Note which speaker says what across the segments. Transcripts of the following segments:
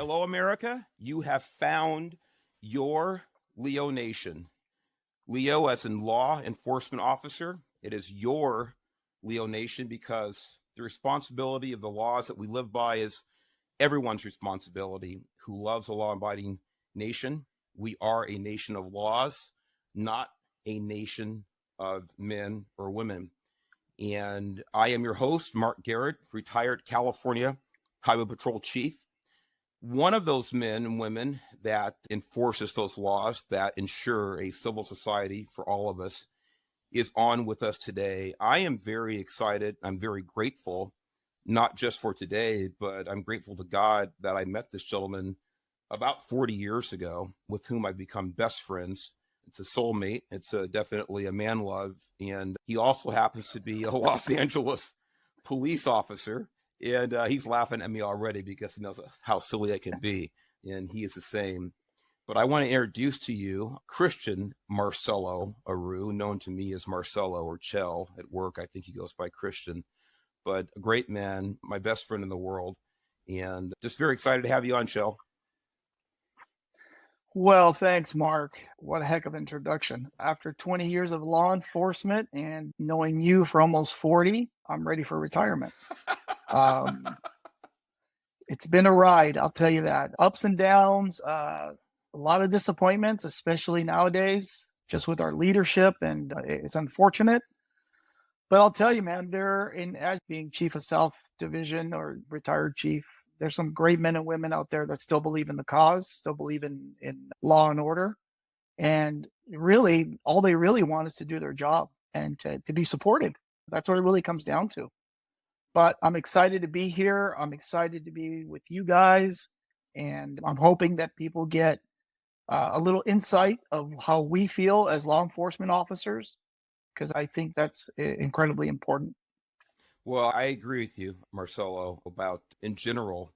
Speaker 1: Hello, America. You have found your Leo Nation. Leo, as in law enforcement officer, it is your Leo Nation because the responsibility of the laws that we live by is everyone's responsibility who loves a law abiding nation. We are a nation of laws, not a nation of men or women. And I am your host, Mark Garrett, retired California Highway Patrol Chief. One of those men and women that enforces those laws that ensure a civil society for all of us is on with us today. I am very excited. I'm very grateful, not just for today, but I'm grateful to God that I met this gentleman about 40 years ago with whom I've become best friends. It's a soulmate. It's definitely a man love. And he also happens to be a Los Angeles police officer. And he's laughing at me already because he knows how silly I can be. And he is the same. But I want to introduce to you Christian Marcelo Arrue, known to me as Marcelo or Chell at work. I think he goes by Christian. But a great man, my best friend in the world. And just very excited to have you on, Chell.
Speaker 2: Well, thanks, Mark. What a heck of an introduction. After 20 years of law enforcement and knowing you for almost 40, I'm ready for retirement. It's been a ride, I'll tell you that. Ups and downs, a lot of disappointments, especially nowadays, just with our leadership, and it's unfortunate. But I'll tell you, man, as being chief of South Division or retired chief, there's some great men and women out there that still believe in the cause, still believe in law and order. And really, all they really want is to do their job and to be supported. That's what it really comes down to. But I'm excited to be here. I'm excited to be with you guys. And I'm hoping that people get a little insight of how we feel as law enforcement officers, because I think that's incredibly important.
Speaker 1: Well, I agree with you, Marcelo, about, in general,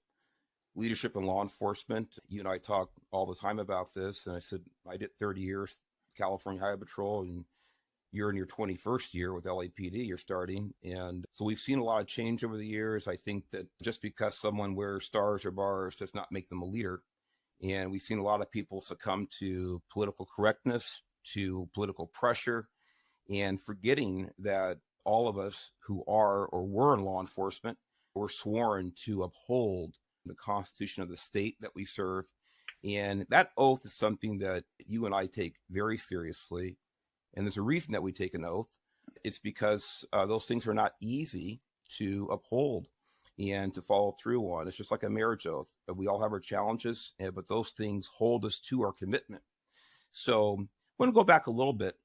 Speaker 1: leadership in law enforcement. You and I talk all the time about this. And I said, I did 30 years California Highway Patrol, and you're in your 21st year with LAPD, you're starting. And so we've seen a lot of change over the years. I think that just because someone wears stars or bars does not make them a leader. And we've seen a lot of people succumb to political correctness, to political pressure, and forgetting that all of us who are or were in law enforcement were sworn to uphold the Constitution of the state that we serve. And that oath is something that you and I take very seriously. And there's a reason that we take an oath. It's because those things are not easy to uphold and to follow through on. It's just like a marriage oath. We all have our challenges, but those things hold us to our commitment. So I want to go back a little bit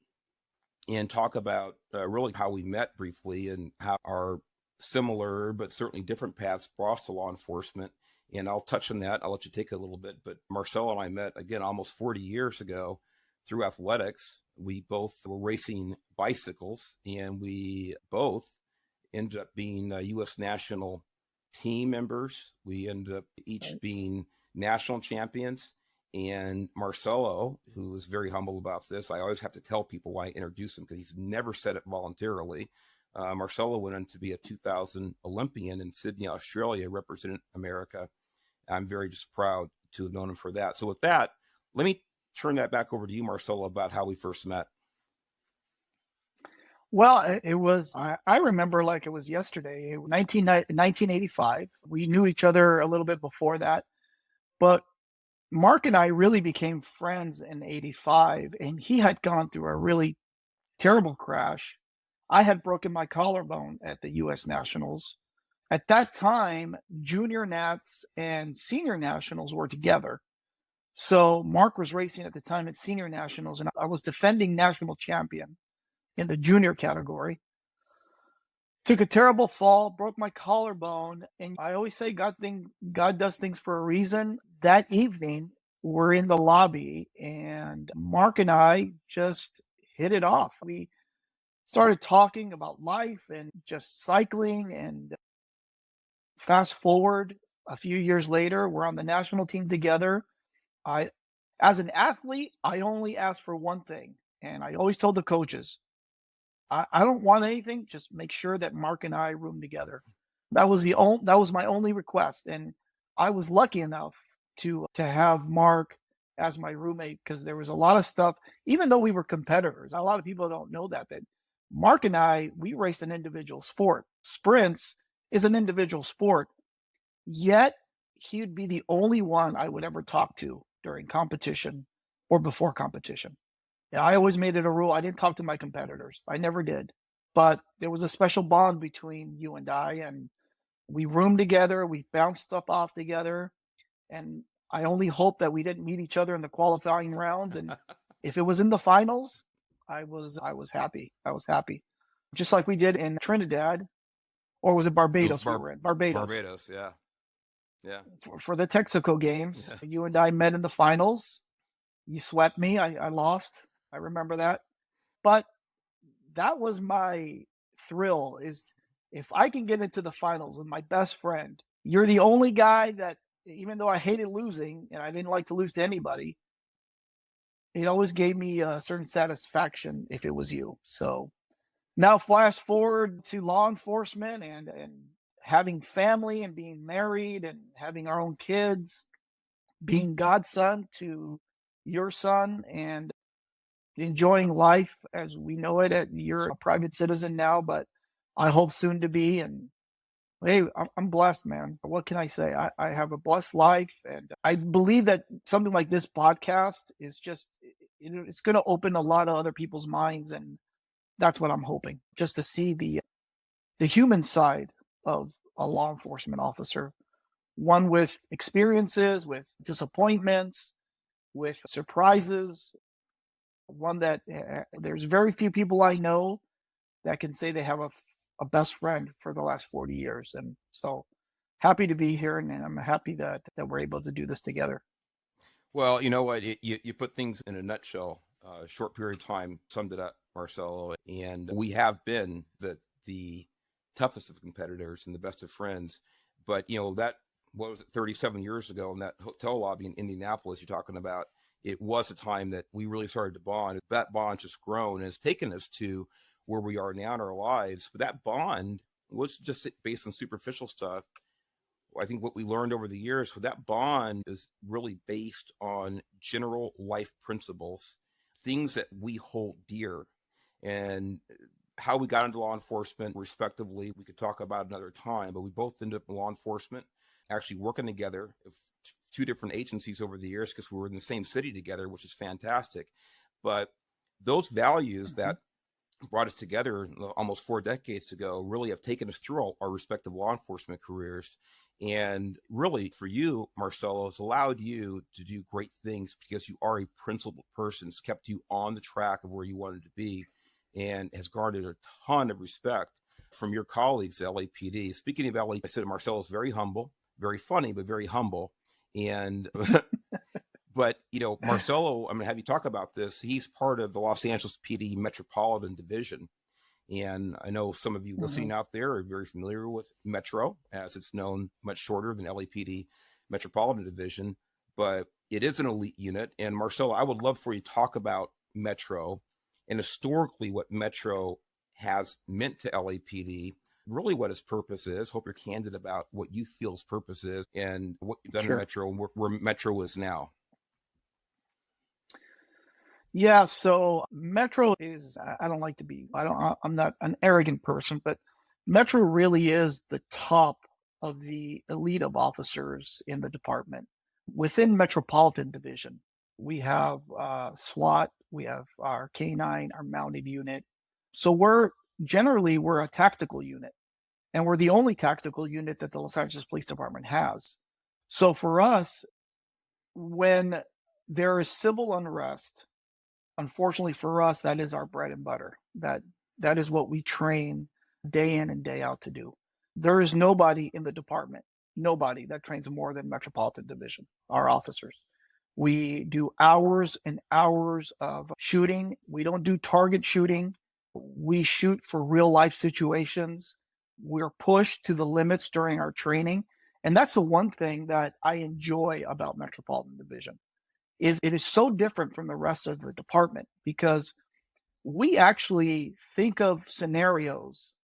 Speaker 1: and talk about really how we met briefly and how our similar but certainly different paths brought us to law enforcement. And I'll touch on that. I'll let you take a little bit. But Marcelo and I met, again, almost 40 years ago through athletics. We both were racing bicycles, and we both ended up being U.S. national team members. We ended up each being national champions. And Marcelo, who is very humble about this, I always have to tell people why I introduce him because he's never said it voluntarily. Marcelo went on to be a 2000 Olympian in Sydney, Australia, represented America. I'm very just proud to have known him for that. So with that, let me turn that back over to you, Marcelo, about how we first met.
Speaker 2: Well, it was, I remember like it was yesterday, 1985. We knew each other a little bit before that, but Mark and I really became friends in 85, and he had gone through a really terrible crash. I had broken my collarbone at the U.S. Nationals. At that time, junior nats and senior nationals were together. So Mark was racing at the time at senior nationals, and I was defending national champion in the junior category. Took a terrible fall, broke my collarbone, and I always say God does things for a reason. That evening, we're in the lobby, and Mark and I just hit it off. We started talking about life and just cycling, and fast forward a few years later, we're on the national team together. As an athlete, I only asked for one thing, and I always told the coaches, I don't want anything. Just make sure that Mark and I room together. That was my only request, and I was lucky enough to have Mark as my roommate, because there was a lot of stuff, even though we were competitors. A lot of people don't know that, but Mark and I, we raced an individual sport. Sprints is an individual sport, yet he would be the only one I would ever talk to during competition or before competition. Yeah, I always made it a rule. I didn't talk to my competitors. I never did. But there was a special bond between you and I, and we roomed together. We bounced stuff off together. And I only hope that we didn't meet each other in the qualifying rounds. And if it was in the finals, I was happy. I was happy. Just like we did in Trinidad, or was it Barbados we were in? Barbados.
Speaker 1: Barbados, yeah. Yeah.
Speaker 2: For the Texaco games, you and I met in the finals. You swept me. I lost. I remember that. But that was my thrill, is if I can get into the finals with my best friend. You're the only guy that, even though I hated losing and I didn't like to lose to anybody, it always gave me a certain satisfaction if it was you. So now fast forward to law enforcement and having family and being married and having our own kids, being godson to your son, and enjoying life as we know it. You're a private citizen now, but I hope soon to be. And hey, I'm blessed, man. What can I say? I have a blessed life, and I believe that something like this podcast is just, it's going to open a lot of other people's minds, and that's what I'm hoping, just to see the human side of a law enforcement officer, one with experiences, with disappointments, with surprises, one that there's very few people I know that can say they have a best friend for the last 40 years. And so happy to be here, and I'm happy that we're able to do this together.
Speaker 1: Well, you know what? You put things in a nutshell. A short period of time summed it up, Marcelo. And we have been the toughest of competitors and the best of friends. But, that, what was it, 37 years ago in that hotel lobby in Indianapolis you're talking about, it was a time that we really started to bond. That bond's just grown and has taken us to where we are now in our lives. But that bond was just based on superficial stuff. I think what we learned over the years, that bond is really based on general life principles, things that we hold dear. And how we got into law enforcement, respectively, we could talk about another time, but we both ended up in law enforcement, actually working together, two different agencies over the years, because we were in the same city together, which is fantastic. But those values that brought us together almost 4 decades ago really have taken us through all our respective law enforcement careers. And really, for you, Marcelo, it's allowed you to do great things because you are a principled person. It's kept you on the track of where you wanted to be, and has garnered a ton of respect from your colleagues at LAPD. Speaking of LAPD, I said Marcelo is very humble, very funny, but very humble. And but Marcelo, I'm going to have you talk about this. He's part of the Los Angeles PD Metropolitan Division. And I know some of you listening out there are very familiar with Metro, as it's known much shorter than LAPD Metropolitan Division, but it is an elite unit. And Marcelo, I would love for you to talk about Metro and historically what Metro has meant to LAPD, really what its purpose is. Hope you're candid about what you feel its purpose is and what you've done in Metro and where Metro is now.
Speaker 2: Yeah, so Metro is, I don't like to be, I'm not an arrogant person, but Metro really is the top of the elite of officers in the department. Within Metropolitan Division, we have SWAT, we have our K9, our mounted unit. So we're a tactical unit, and we're the only tactical unit that the Los Angeles Police Department has. So for us, when there is civil unrest, unfortunately for us, that is our bread and butter. That is what we train day in and day out to do. There is nobody in the department, nobody that trains more than Metropolitan Division, our officers. We do hours and hours of shooting. We don't do target shooting. We shoot for real life situations. We're pushed to the limits during our training. And that's the one thing that I enjoy about Metropolitan Division. It is so different from the rest of the department because we actually think of scenarios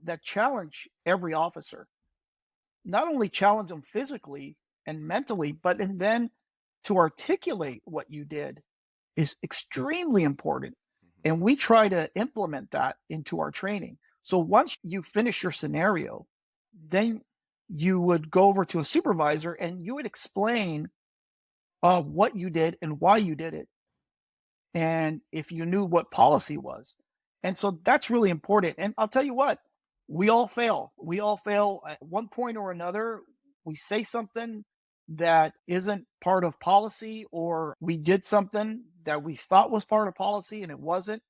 Speaker 2: that challenge every officer. Not only challenge them physically and mentally, but and then to articulate what you did is extremely important. And we try to implement that into our training. So once you finish your scenario, then you would go over to a supervisor and you would explain what you did and why you did it. And if you knew what policy was. And so that's really important. And I'll tell you what, we all fail. We all fail at one point or another. We say something that isn't part of policy, or we did something that we thought was part of policy and it wasn't.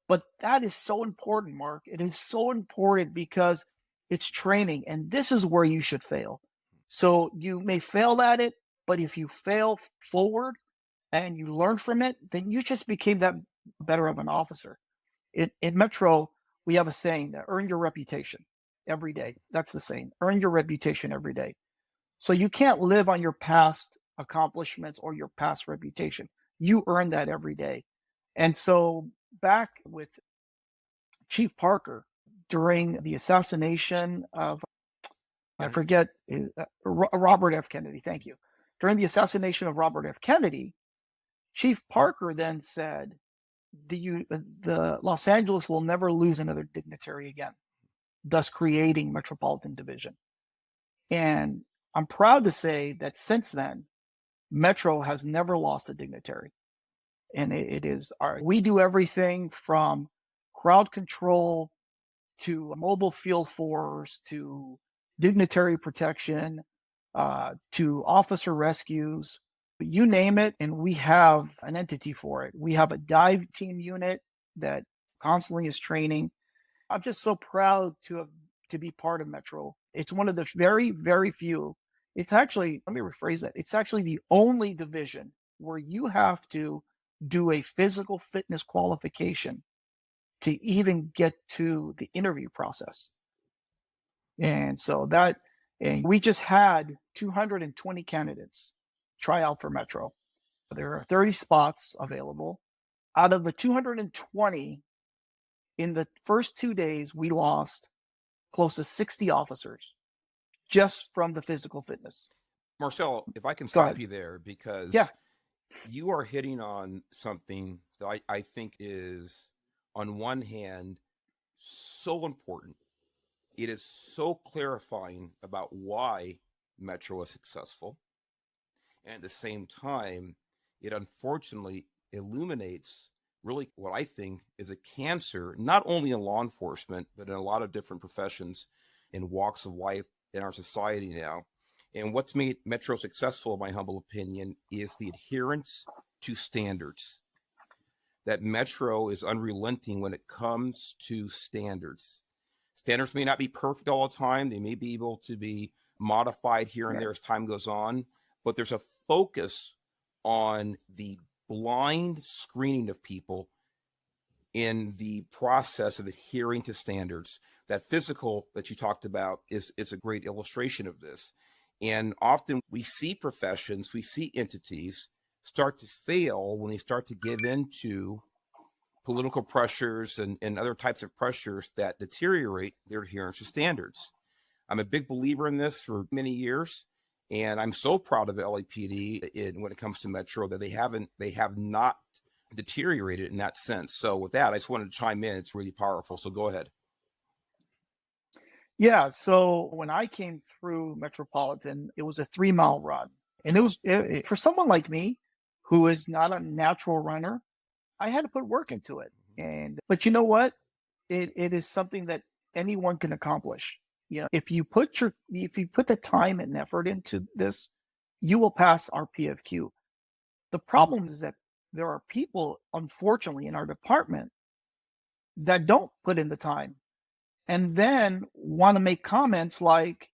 Speaker 2: But that is so important, Mark. It is so important because it's training, and this is where you should fail. So you may fail at it, but if you fail forward and you learn from it, then you just became that better of an officer. In Metro, we have a saying that earn your reputation every day. That's the saying. Earn your reputation every day. So you can't live on your past accomplishments or your past reputation. You earn that every day. And so back with Chief Parker during the assassination of, I forget, Robert F. Kennedy. Thank you. During the assassination of Robert F. Kennedy, Chief Parker then said, the Los Angeles will never lose another dignitary again, thus creating Metropolitan Division. And I'm proud to say that since then, Metro has never lost a dignitary. And it is we do everything from crowd control to mobile field force to dignitary protection to officer rescues. You name it, and we have an entity for it. We have a dive team unit that constantly is training. I'm just so proud to be part of Metro. It's one of the very, very few. It's actually, let me rephrase that. It's actually the only division where you have to do a physical fitness qualification to even get to the interview process. And so and we just had 220 candidates try out for Metro. There are 30 spots available. Out of the 220, in the first 2 days, we lost close to 60 officers just from the physical fitness.
Speaker 1: Marcelo, if I can stop you there, because
Speaker 2: yeah,
Speaker 1: you are hitting on something that I think is, on one hand, so important. It is so clarifying about why Metro is successful. And at the same time, it unfortunately illuminates really what I think is a cancer, not only in law enforcement, but in a lot of different professions and walks of life in our society now. And what's made Metro successful, in my humble opinion, is the adherence to standards. That Metro is unrelenting when it comes to standards. Standards may not be perfect all the time. They may be able to be modified here and there as time goes on, but there's a focus on the blind screening of people in the process of adhering to standards. That physical that you talked about is a great illustration of this. And often we see professions, we see entities start to fail when they start to give into political pressures and other types of pressures that deteriorate their adherence to standards. I'm a big believer in this for many years, and I'm so proud of LAPD when it comes to Metro that they have not deteriorated in that sense. So with that, I just wanted to chime in. It's really powerful. So go ahead.
Speaker 2: Yeah. So when I came through Metropolitan, it was a 3-mile run. And it was for someone like me, who is not a natural runner, I had to put work into it. But you know what? It is something that anyone can accomplish. You know, if you put the time and effort into this, you will pass our PFQ. The problem is that there are people, unfortunately, in our department that don't put in the time and then want to make comments like,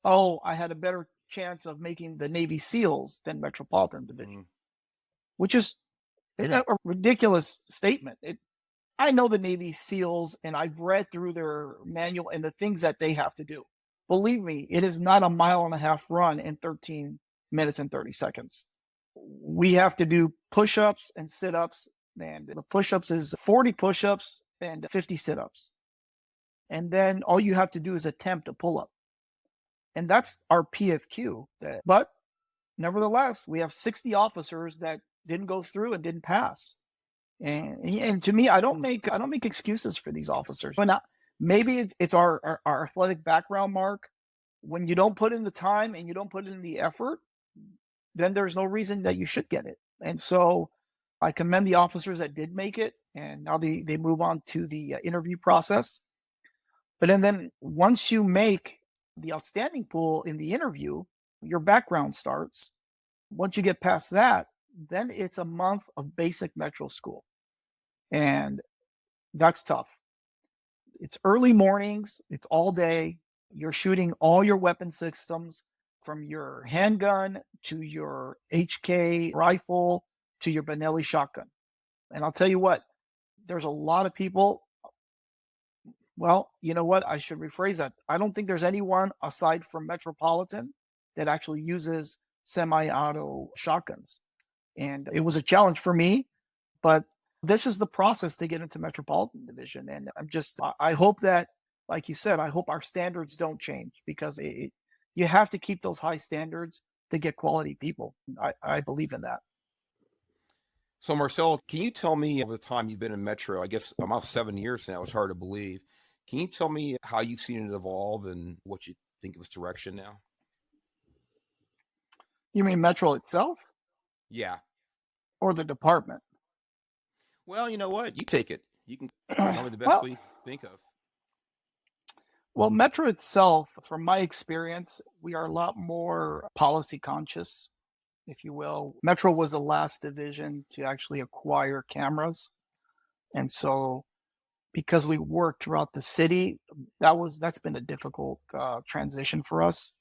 Speaker 2: oh, I had a better chance of making the Navy SEALs than Metropolitan Division, which is a ridiculous statement. I know the Navy SEALs, and I've read through their manual and the things that they have to do. Believe me, it is not a 1.5-mile run in 13 minutes and 30 seconds. We have to do push-ups and sit-ups, and the push-ups is 40 push-ups and 50 sit-ups. And then all you have to do is attempt a pull-up. And that's our PFQ. But nevertheless, we have 60 officers that didn't go through and didn't pass. And to me, I don't make excuses for these officers. But not, maybe it's our athletic background, Mark. When you don't put in the time and you don't put in the effort, then there's no reason that you should get it. And so I commend the officers that did make it, and now they move on to the interview process. But then once you make the outstanding pool in the interview, your background starts. Once you get past that, then it's a month of basic Metro school. And that's tough. It's early mornings, it's all day. You're shooting all your weapon systems, from your handgun to your HK rifle to your Benelli shotgun. And I'll tell you what, there's a lot of people. Well, you know what? I should rephrase that. I don't think there's anyone aside from Metropolitan that actually uses semi-auto shotguns. And it was a challenge for me, but this is the process to get into Metropolitan Division. And I hope that, like you said, I hope our standards don't change, because you have to keep those high standards to get quality people. I believe in that.
Speaker 1: So, Marcelo, can you tell me, over the time you've been in Metro, I guess almost 7 years now, it's hard to believe. Can you tell me how you've seen it evolve and what you think of its direction now?
Speaker 2: You mean Metro itself
Speaker 1: Yeah.
Speaker 2: or the department?
Speaker 1: Well, you know what? You take it. You can tell me the best way you think of.
Speaker 2: Well, Metro itself, from my experience, we are a lot more policy conscious, if you will. Metro was the last division to actually acquire cameras. And so, because we worked throughout the city, that's been a difficult transition for us.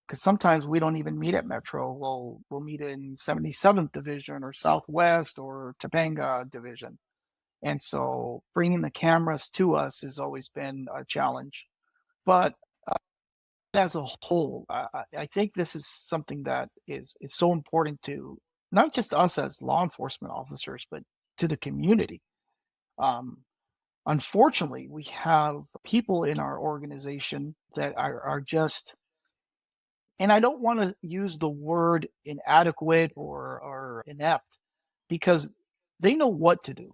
Speaker 2: Because sometimes we don't even meet at Metro. We'll meet in 77th Division or Southwest or Topanga Division. And so bringing the cameras to us has always been a challenge. But as a whole, I think this is something that is so important to not just us as law enforcement officers, but to the community. Unfortunately, we have people in our organization that are just, and I don't want to use the word inadequate or inept, because they know what to do.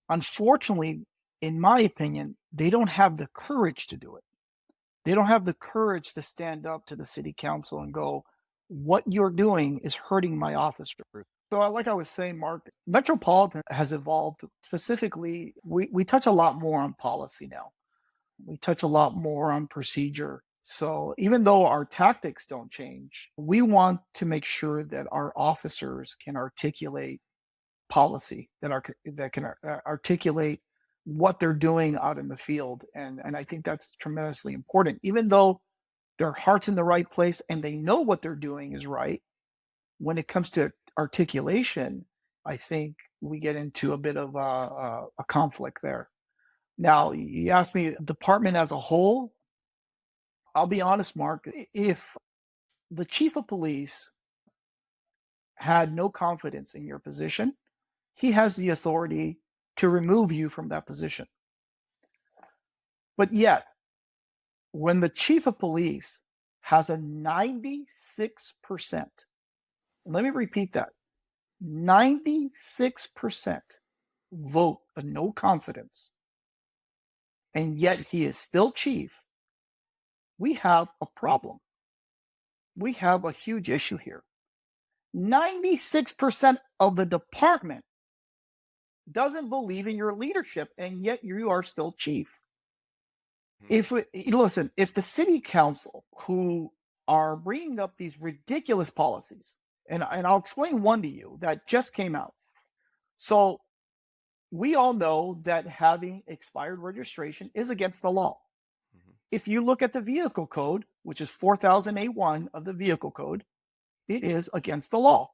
Speaker 2: Unfortunately, in my opinion, they don't have the courage to do it. They don't have the courage to stand up to the city council and go, what you're doing is hurting my officer. So like I was saying, Mark, Metropolitan has evolved. Specifically, we touch a lot more on policy now. We touch a lot more on procedure. So even though our tactics don't change, we want to make sure that our officers can articulate policy, that can articulate what they're doing out in the field. And I think that's tremendously important. Even though their heart's in the right place and they know what they're doing is right, when it comes to articulation, I think we get into a bit of a conflict there. Now, you asked me, department as a whole, I'll be honest, Mark, if the chief of police had no confidence in your position, he has the authority to remove you from that position. But yet, when the chief of police has a 96%, let me repeat that, 96% vote of no confidence, and yet he is still chief, we have a problem. We have a huge issue here. 96% of the department doesn't believe in your leadership, and yet you are still chief. If the city council, who are bringing up these ridiculous policies, and I'll explain one to you that just came out. So we all know that having expired registration is against the law. If you look at the vehicle code, which is 4001 of the vehicle code, it is against the law.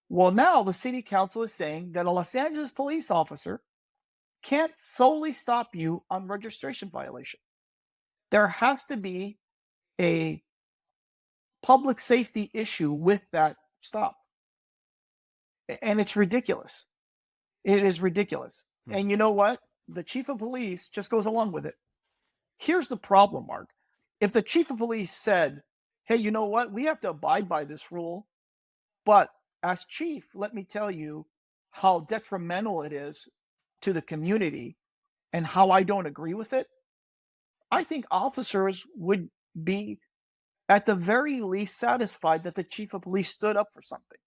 Speaker 2: Well, now the city council is saying that a Los Angeles police officer can't solely stop you on registration violation. There has to be a public safety issue with that stop. And it's ridiculous. It is ridiculous. And you know what? The chief of police just goes along with it. Here's the problem, Mark. If the chief of police said, hey, you know what? We have to abide by this rule, but as chief, let me tell you how detrimental it is to the community and how I don't agree with it. I think officers would be at the very least satisfied that the chief of police stood up for something.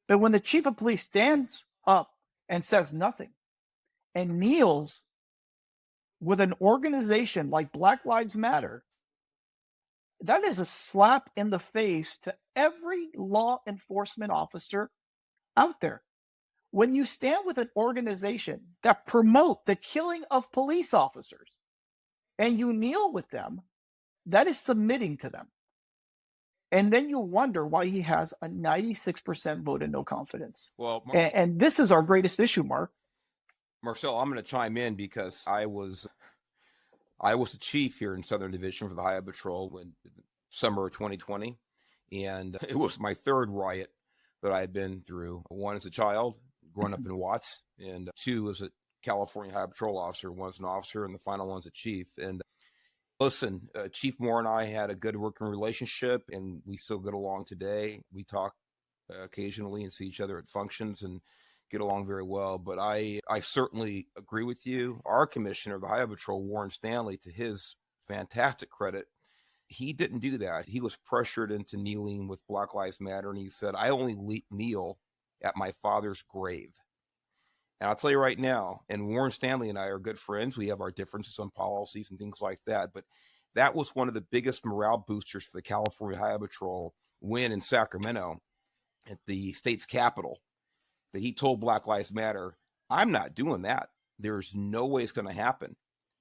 Speaker 2: But when the chief of police stands up and says nothing and kneels with an organization like Black Lives Matter, that is a slap in the face to every law enforcement officer out there. When you stand with an organization that promote the killing of police officers and you kneel with them, that is submitting to them. And then you wonder why he has a 96% vote and no confidence.
Speaker 1: Well,
Speaker 2: And this is our greatest issue, Mark.
Speaker 1: Marcel, I'm going to chime in because I was the chief here in Southern Division for the Highway Patrol in summer of 2020, and it was my third riot that I had been through. One as a child, growing up in Watts, and two as a California Highway Patrol officer. One as an officer, and the final one's a chief. And listen, Chief Moore and I had a good working relationship, and we still get along today. We talk occasionally and see each other at functions and get along very well. But I certainly agree with you. Our commissioner of the Highway Patrol, Warren Stanley, to his fantastic credit, he didn't do that. He was pressured into kneeling with Black Lives Matter, and he said, I only kneel at my father's grave. And I'll tell you right now, and Warren Stanley and I are good friends. We have our differences on policies and things like that. But that was one of the biggest morale boosters for the California Highway Patrol win in Sacramento at the state's capital, that he told Black Lives Matter, I'm not doing that. There's no way it's going to happen.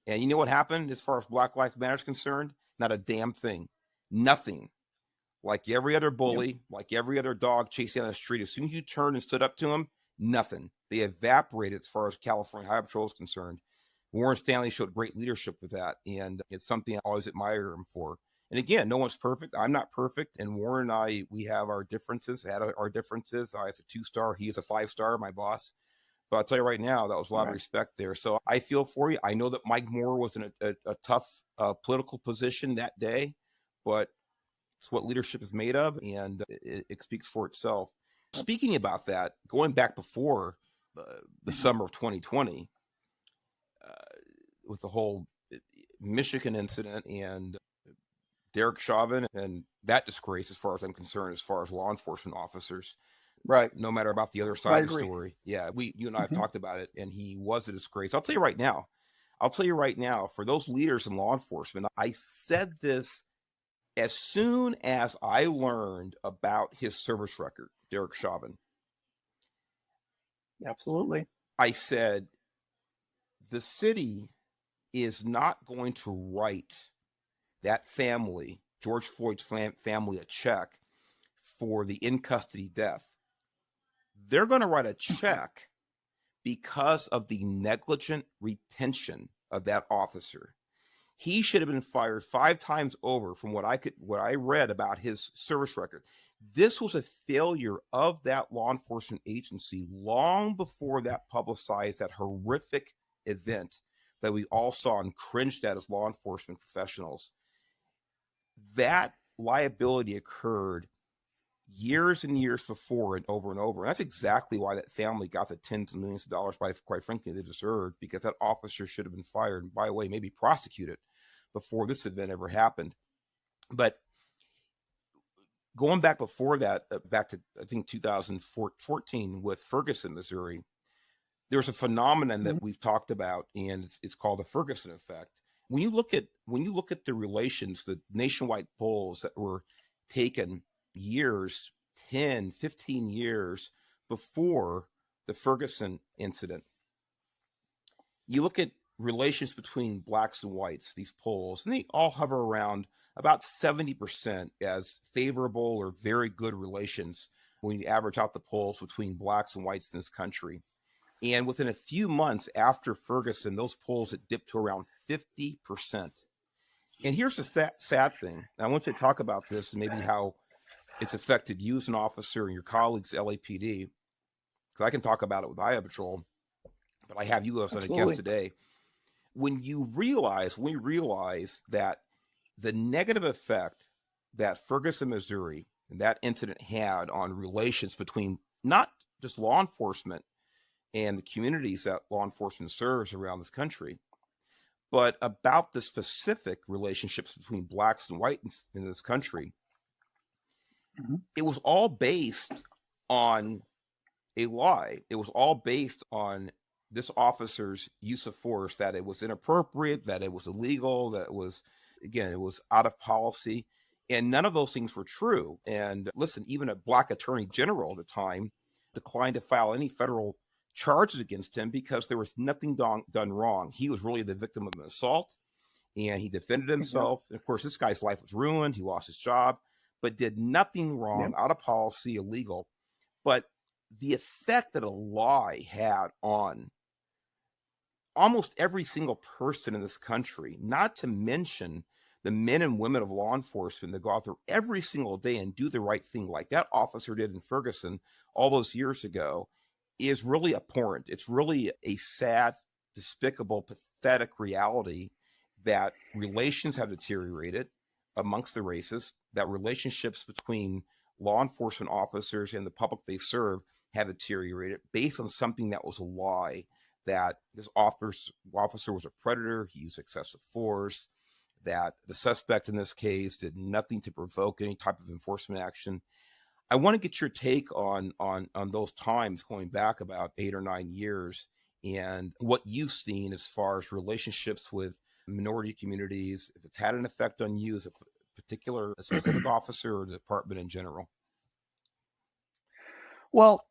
Speaker 1: And you know what happened as far as Black Lives Matter is concerned? Not a damn thing. Nothing. Like every other bully, like every other dog chasing down the street, as soon as you turned and stood up to him, nothing. They evaporated as far as California Highway Patrol is concerned. Warren Stanley showed great leadership with that, and it's something I always admire him for. And again, no one's perfect. I'm not perfect, and Warren and I, we have our differences, had our differences. I was a 2-star. He is a 5-star, my boss. But I'll tell you right now, that was a lot of respect there. So I feel for you. I know that Mike Moore was in a tough political position that day, but it's what leadership is made of, and it speaks for itself. Speaking about that, going back before the summer of 2020, with the whole Michigan incident and Derek Chauvin and that disgrace, as far as I'm concerned, as far as law enforcement officers,
Speaker 2: right?
Speaker 1: No matter about the other side of the story. Yeah, you and I have talked about it, and he was a disgrace. I'll tell you right now, for those leaders in law enforcement, I said this as soon as I learned about his service record, Derek Chauvin.
Speaker 2: Absolutely.
Speaker 1: I said, the city is not going to write that family, George Floyd's family, a check for the in-custody death. They're going to write a check because of the negligent retention of that officer. He should have been fired 5 times over from what I read about his service record. This was a failure of that law enforcement agency long before that publicized that horrific event that we all saw and cringed at as law enforcement professionals. That liability occurred years and years before and over and over. And that's exactly why that family got the tens of millions of dollars, quite frankly, they deserved, because that officer should have been fired. And by the way, maybe prosecuted before this event ever happened. But going back before that, back to, I think, 2014 with Ferguson, Missouri, there's a phenomenon that we've talked about, and it's called the Ferguson effect. When you look at the relations, the nationwide polls that were taken years, 10, 15 years before the Ferguson incident, you look at relations between blacks and whites, these polls, and they all hover around about 70% as favorable or very good relations when you average out the polls between blacks and whites in this country. And within a few months after Ferguson, those polls had dipped to around 50%. And here's the sad thing. I want to talk about this and maybe how it's affected you as an officer and your colleagues at LAPD, because I can talk about it with Highway Patrol, but I have you as a guest today. When we realize that the negative effect that Ferguson, Missouri, and that incident had on relations between not just law enforcement and the communities that law enforcement serves around this country, but about the specific relationships between blacks and whites in this country.
Speaker 2: Mm-hmm.
Speaker 1: It was all based on a lie. It was all based on this officer's use of force, that it was inappropriate, that it was illegal, that it was, again, it was out of policy. And none of those things were true. And listen, even a black attorney general at the time declined to file any federal charges against him because there was nothing done wrong. He was really the victim of an assault, and he defended himself. And of course, this guy's life was ruined. He lost his job, but did nothing wrong, out of policy, illegal. But the effect that a lie had on almost every single person in this country, not to mention the men and women of law enforcement that go out there every single day and do the right thing like that officer did in Ferguson all those years ago, is really abhorrent. It's really a sad, despicable, pathetic reality that relations have deteriorated amongst the races, that relationships between law enforcement officers and the public they serve have deteriorated based on something that was a lie, that this officer was a predator, he used excessive force, that the suspect in this case did nothing to provoke any type of enforcement action. I want to get your take on those times going back about 8 or 9 years, and what you've seen as far as relationships with minority communities, if it's had an effect on you as a specific officer or the department in general.
Speaker 2: Well,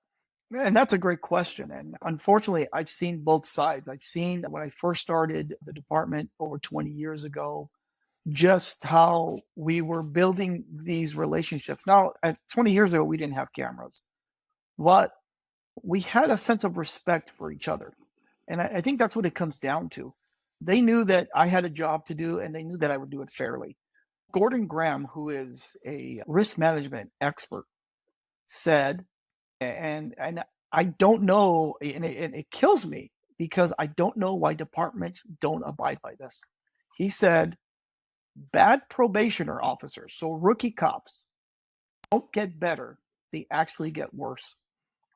Speaker 2: and that's a great question. And unfortunately, I've seen both sides. I've seen when I first started the department over 20 years ago, just how we were building these relationships. Now, 20 years ago, we didn't have cameras, but we had a sense of respect for each other. And I think that's what it comes down to. They knew that I had a job to do, and they knew that I would do it fairly. Gordon Graham, who is a risk management expert, said, and I don't know, and it kills me because I don't know why departments don't abide by this. He said, bad probationer officers, so rookie cops, don't get better, they actually get worse.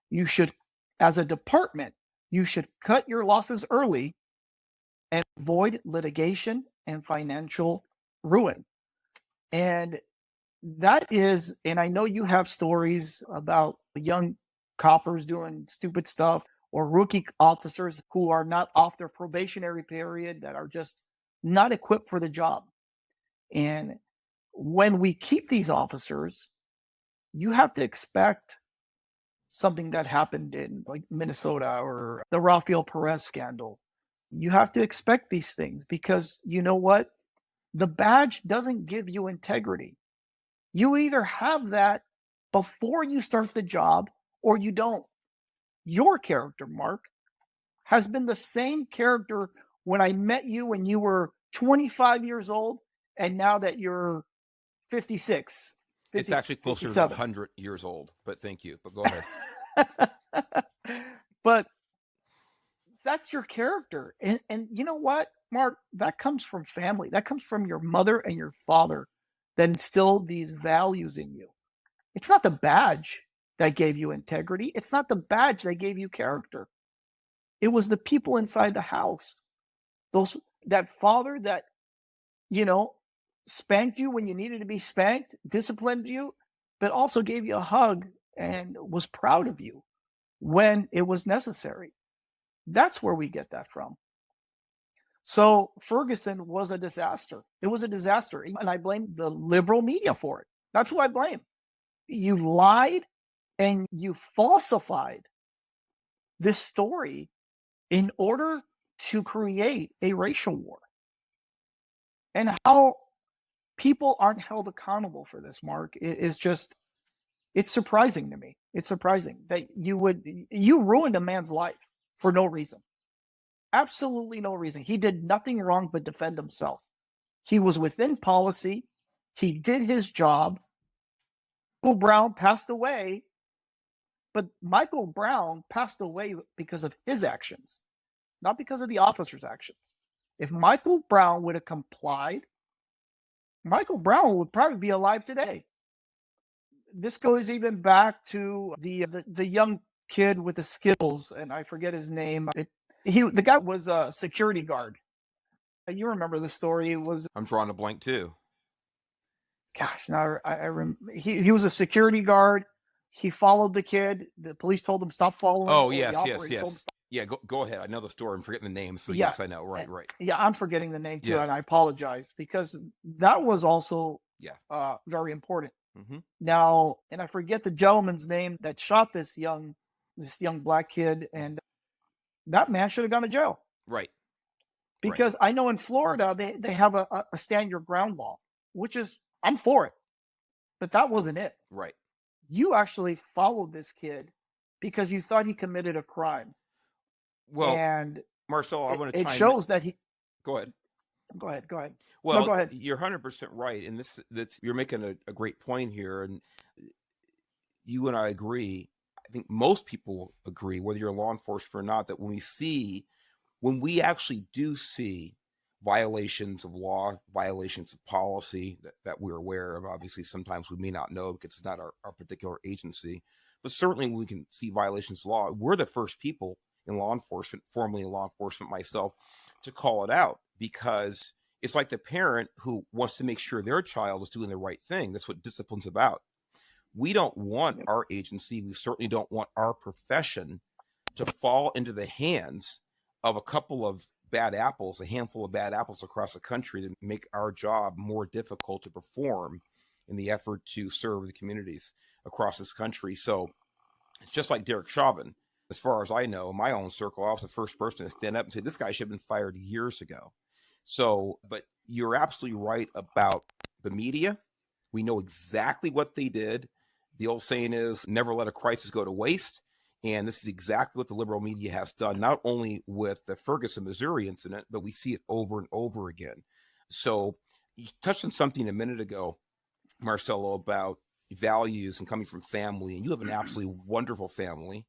Speaker 2: You should, as a department, you should cut your losses early and avoid litigation and financial ruin. And that is, and I know you have stories about young coppers doing stupid stuff, or rookie officers who are not off their probationary period, that are just not equipped for the job. And when we keep these officers, you have to expect something that happened in like Minnesota or the Rafael Perez scandal. You have to expect these things because you know what? The badge doesn't give you integrity. You either have that before you start the job or you don't. Your character, Mark, has been the same character when I met you when you were 25 years old, and now that you're 56.
Speaker 1: It's actually closer
Speaker 2: 57.
Speaker 1: to 100 years old, but thank you. But go ahead.
Speaker 2: But that's your character. And you know what, Mark? That comes from family. That comes from your mother and your father that instilled these values in you. It's not the badge that gave you integrity. It's not the badge that gave you character. It was the people inside the house. That father that, spanked you when you needed to be spanked, disciplined you, but also gave you a hug and was proud of you when it was necessary. That's where we get that from. So Ferguson was a disaster. It was a disaster. And I blame the liberal media for it. That's who I blame. You lied and you falsified this story in order to create a racial war. And how people aren't held accountable for this, Mark, is just, it's surprising to me. It's surprising that you ruined a man's life for no reason. Absolutely no reason. He did nothing wrong but defend himself. He was within policy. He did his job. Michael Brown passed away, but Michael Brown passed away because of his actions, not because of the officer's actions. If Michael Brown would have complied Michael Brown would probably be alive today. This goes even back to the young kid with the Skittles, and I forget his name. The guy was a security guard. You remember the story? It was,
Speaker 1: I'm drawing a blank too.
Speaker 2: gosh, now he was a security guard. He followed the kid. The police told him stop following.
Speaker 1: Oh,
Speaker 2: The
Speaker 1: yes,
Speaker 2: operator
Speaker 1: yes,
Speaker 2: told him
Speaker 1: yes.
Speaker 2: stop.
Speaker 1: Yeah, go ahead. I know the story. I'm forgetting the names, but
Speaker 2: Yeah,
Speaker 1: yes, I know. Right, right.
Speaker 2: yeah, I'm forgetting the name too,
Speaker 1: Yes.
Speaker 2: and I apologize because that was also
Speaker 1: Yeah.
Speaker 2: very important.
Speaker 1: Mm-hmm.
Speaker 2: Now, and I forget the gentleman's name that shot this young black kid, and that man should have gone to jail.
Speaker 1: Right.
Speaker 2: Because I know in Florida they have a stand your ground law, which is, I'm for it, but that wasn't it.
Speaker 1: Right.
Speaker 2: You actually followed this kid because you thought he committed a crime.
Speaker 1: Well,
Speaker 2: and
Speaker 1: Marcelo, I want to.
Speaker 2: It shows that he.
Speaker 1: Go ahead.
Speaker 2: Go ahead. Go ahead.
Speaker 1: Well,
Speaker 2: no, go ahead.
Speaker 1: You're 100% right, and you're making a great point here, and you and I agree. I think most people agree, whether you're law enforcement or not, that when we actually do see violations of law, violations of policy that we're aware of, obviously sometimes we may not know because it's not our particular agency, but certainly when we can see violations of law, we're the first people in law enforcement, formerly in law enforcement myself, to call it out, because it's like the parent who wants to make sure their child is doing the right thing. That's what discipline's about. We don't want our agency, we certainly don't want our profession to fall into the hands of a couple of bad apples, a handful of bad apples across the country that make our job more difficult to perform in the effort to serve the communities across this country. So it's just like Derek Chauvin. As far as I know, in my own circle, I was the first person to stand up and say, this guy should have been fired years ago. So, but you're absolutely right about the media. We know exactly what they did. The old saying is, never let a crisis go to waste. And this is exactly what the liberal media has done, not only with the Ferguson, Missouri incident, but we see it over and over again. So you touched on something a minute ago, Marcelo, about values and coming from family. And you have an absolutely wonderful family.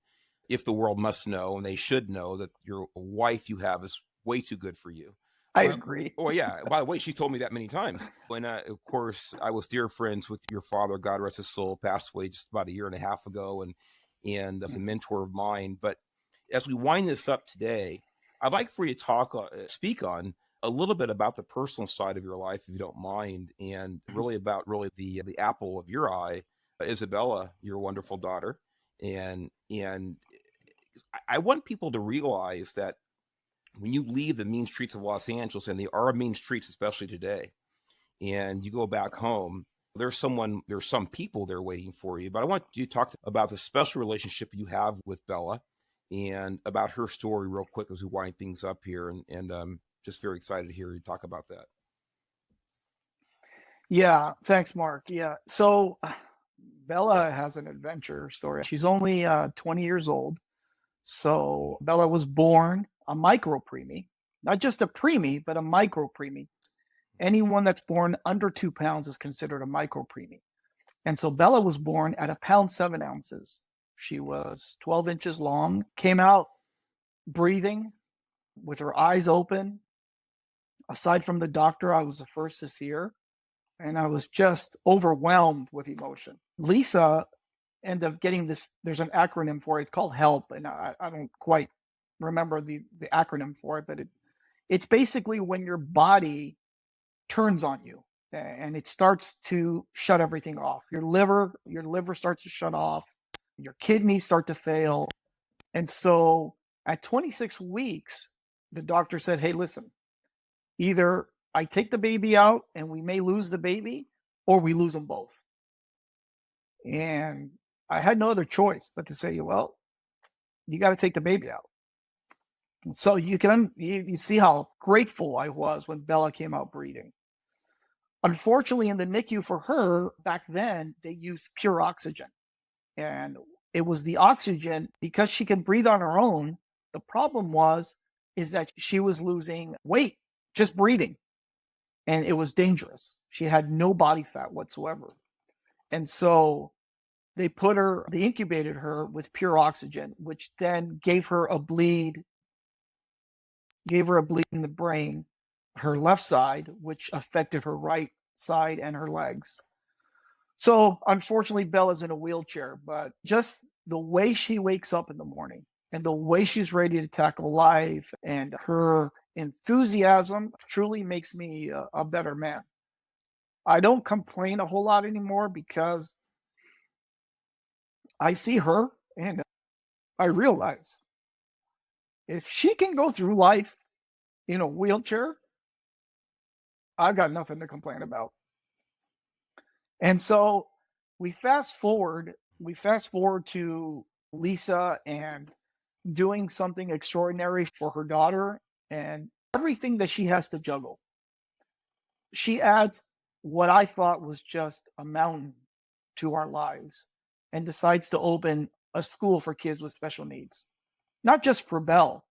Speaker 1: If the world must know, and they should know, that your wife you have is way too good for you.
Speaker 2: I agree.
Speaker 1: Oh, yeah. By the way, she told me that many times. And of course, I was dear friends with your father, God rest his soul, passed away just about a year and a half ago, and as a mentor of mine. But as we wind this up today, I'd like for you to speak on a little bit about the personal side of your life, if you don't mind, and really about the apple of your eye, Isabella, your wonderful daughter. And I want people to realize that when you leave the mean streets of Los Angeles, and they are mean streets, especially today, and you go back home, there's some people there waiting for you. But I want you to talk about the special relationship you have with Bella and about her story real quick as we wind things up here. And just very excited to hear you talk about that.
Speaker 2: Yeah, thanks, Mark. Yeah. So Bella has an adventure story. She's only 20 years old. So Bella was born a micro preemie, not just a preemie, but a micro preemie. Anyone that's born under 2 pounds is considered a micro preemie. And so Bella was born at 1 pound 7 ounces. She was 12 inches long, came out breathing with her eyes open. Aside from the doctor, I was the first to see her, and I was just overwhelmed with emotion. Lisa ended up getting this, there's an acronym for it, it's called HELP, and I don't quite remember the acronym for it, but it's basically when your body turns on you and it starts to shut everything off. Your liver starts to shut off, your kidneys start to fail. And so at 26 weeks, the doctor said, hey, listen, either I take the baby out and we may lose the baby, or we lose them both. And I had no other choice but to say, well, you got to take the baby out. And so you see how grateful I was when Bella came out breathing. Unfortunately, in the NICU for her, back then, they used pure oxygen. And it was the oxygen, because she can breathe on her own. The problem is that she was losing weight just breathing. And it was dangerous. She had no body fat whatsoever. And so they incubated her with pure oxygen, which then gave her a bleed in the brain, her left side, which affected her right side and her legs. So unfortunately, Bella's in a wheelchair, but just the way she wakes up in the morning and the way she's ready to tackle life and her enthusiasm truly makes me a better man. I don't complain a whole lot anymore because I see her and I realize if she can go through life in a wheelchair, I've got nothing to complain about. And so we fast forward to Lisa and doing something extraordinary for her daughter and everything that she has to juggle. She adds what I thought was just a mountain to our lives and decides to open a school for kids with special needs. Not just for Belle,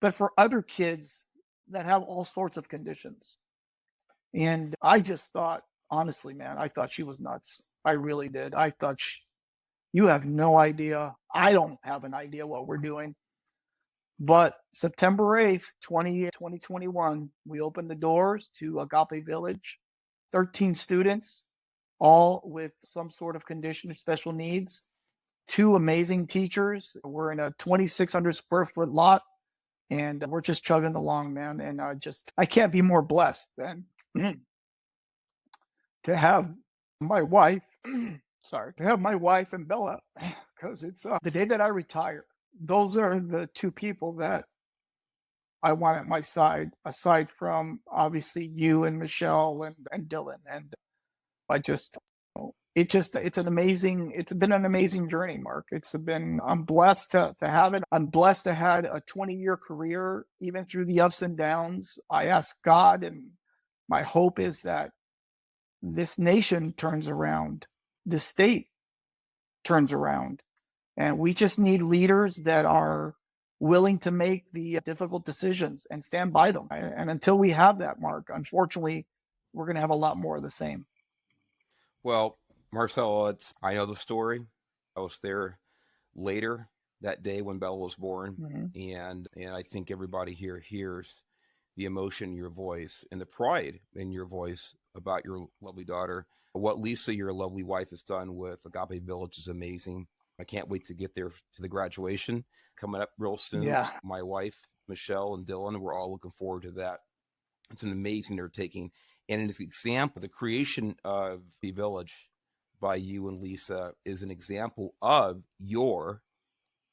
Speaker 2: but for other kids that have all sorts of conditions. And I just thought, honestly, man, I thought she was nuts. I really did. I thought you have no idea. I don't have an idea what we're doing. But September 8th, 2021, we opened the doors to Agape Village, 13 students, all with some sort of condition or special needs, two amazing teachers. We're in a 2,600 square foot lot, and we're just chugging along, man. And I can't be more blessed than to have my wife, to have my wife and Bella, because it's the day that I retire. Those are the two people that I want at my side, aside from obviously you and Michelle and Dylan. And I just, it's been an amazing journey, Mark. I'm blessed to have it. I'm blessed to have a 20-year career, even through the ups and downs. I ask God, and my hope is that this nation turns around, this state turns around. And we just need leaders that are willing to make the difficult decisions and stand by them. And until we have that, Mark, unfortunately, we're going to have a lot more of the same.
Speaker 1: Well, Marcelo, I know the story. I was there later that day when Belle was born, and I think everybody here hears the emotion in your voice and the pride in your voice about your lovely daughter. What Lisa, your lovely wife, has done with Agape Village is amazing. I can't wait to get there to the graduation coming up real soon.
Speaker 2: Yeah.
Speaker 1: My wife, Michelle, and Dylan, we're all looking forward to that. It's an amazing undertaking. And it's an example, the creation of the village by you and Lisa is an example of your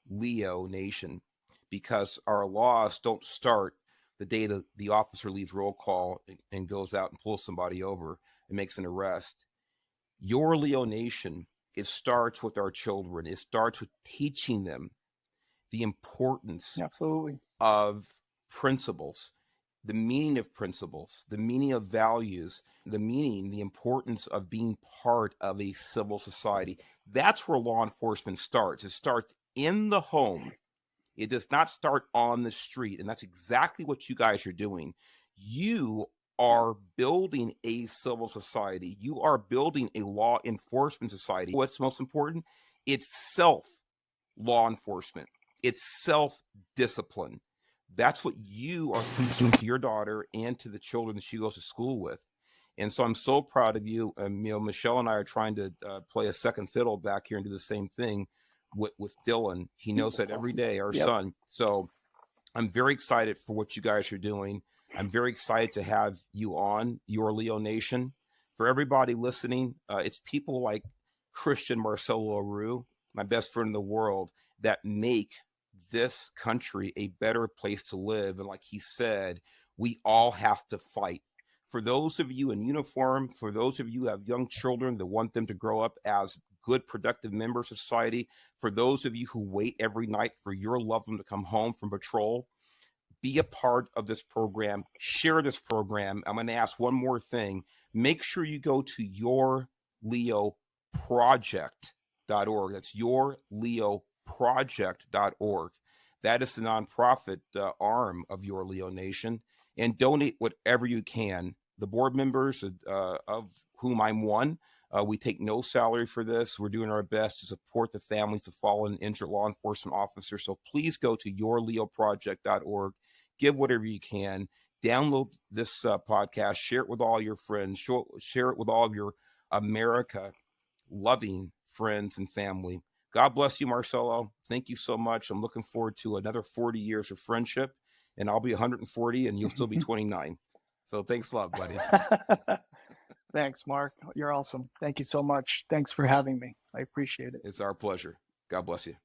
Speaker 1: Leo nation, because our laws don't start the day the officer leaves roll call and goes out and pulls somebody over and makes an arrest. Your Leo nation, it starts with our children. It starts with teaching them the importance
Speaker 2: Absolutely.
Speaker 1: of principles, the meaning of principles, the meaning of values, the importance of being part of a civil society. That's where law enforcement starts. It starts in the home. It does not start on the street. And that's exactly what you guys are doing. You are building a civil society. You are building a law enforcement society. What's most important? It's self law enforcement. It's self discipline. That's what you are teaching to your daughter and to the children that she goes to school with. And so I'm so proud of you. Michelle and I are trying to play a second fiddle back here and do the same thing with Dylan. He knows that every day, our son. So I'm very excited for what you guys are doing. I'm very excited to have you on Your Leo Nation. For everybody listening, it's people like Christian Marcelo Arrue, my best friend in the world, that make this country a better place to live. And like he said, we all have to fight. For those of you in uniform, for those of you who have young children that want them to grow up as good, productive members of society, for those of you who wait every night for your loved one to come home from patrol, be a part of this program. Share this program. I'm going to ask one more thing. Make sure you go to yourleoproject.org. That's yourleoproject.org. That is the nonprofit arm of Your Leo Nation. And donate whatever you can. The board members of whom I'm one, we take no salary for this. We're doing our best to support the families of fallen and injured law enforcement officers. So please go to yourleoproject.org. Give whatever you can. download this podcast, share it with all your friends, share it with all of your America loving friends and family. God bless you, Marcelo. Thank you so much. I'm looking forward to another 40 years of friendship, and I'll be 140 and you'll still be 29. So thanks a lot, buddy.
Speaker 2: Thanks, Mark. You're awesome. Thank you so much. Thanks for having me. I appreciate it.
Speaker 1: It's our pleasure. God bless you.